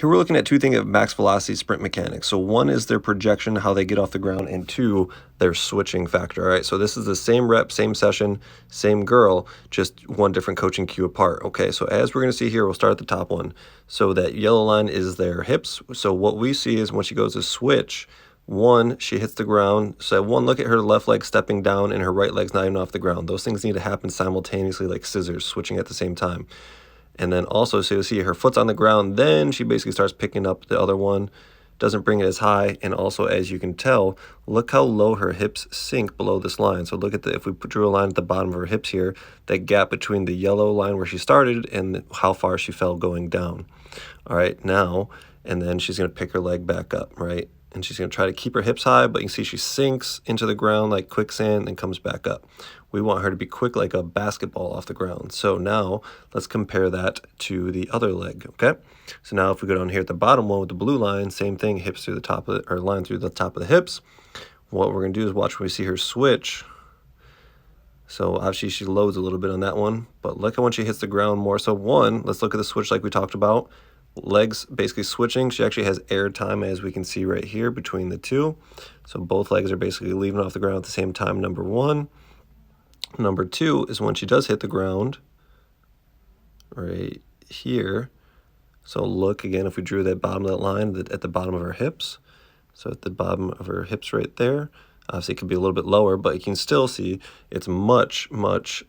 Here we're looking at two things of max velocity sprint mechanics. So one is their projection, how they get off the ground, and two, their switching factor. All right, so this is the same rep, same session, same girl, just one different coaching cue apart. Okay, so as we're going to see here, we'll start at the top one. So that yellow line is their hips. So what we see is when she goes to switch, one, she hits the ground. So one, look at her left leg stepping down and her right leg's not even off the ground. Those things need to happen simultaneously like scissors, switching at the same time. And then also, so you'll see her foot's on the ground, then she basically starts picking up the other one, doesn't bring it as high, and also, as you can tell, look how low her hips sink below this line. So look at if we drew a line at the bottom of her hips here, that gap between the yellow line where she started and how far she fell going down. All right, now, and then she's going to pick her leg back up, right? And she's going to try to keep her hips high, but you can see she sinks into the ground like quicksand and comes back up. We want her to be quick like a basketball off the ground. So now let's compare that to the other leg, okay? So now if we go down here at the bottom one with the blue line, same thing, hips through the top of the, or line through the top of the hips. What we're going to do is watch when we see her switch. So obviously she loads a little bit on that one, but look at when she hits the ground more. So one, let's look at the switch like we talked about. Legs basically switching. She actually has air time, as we can see right here between the two. So both legs are basically leaving off the ground at the same time, number one. Number two is when she does hit the ground right here. So look again, if we drew that bottom of that line at the bottom of her hips. So at the bottom of her hips right there. Obviously, it could be a little bit lower, but you can still see it's much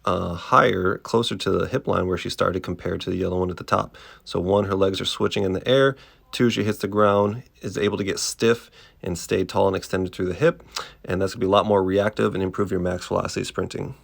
higher, closer to the hip line where she started compared to the yellow one at the top. So one, her legs are switching in the air. Two, she hits the ground, is able to get stiff and stay tall and extended through the hip. And that's going to be a lot more reactive and improve your max velocity sprinting.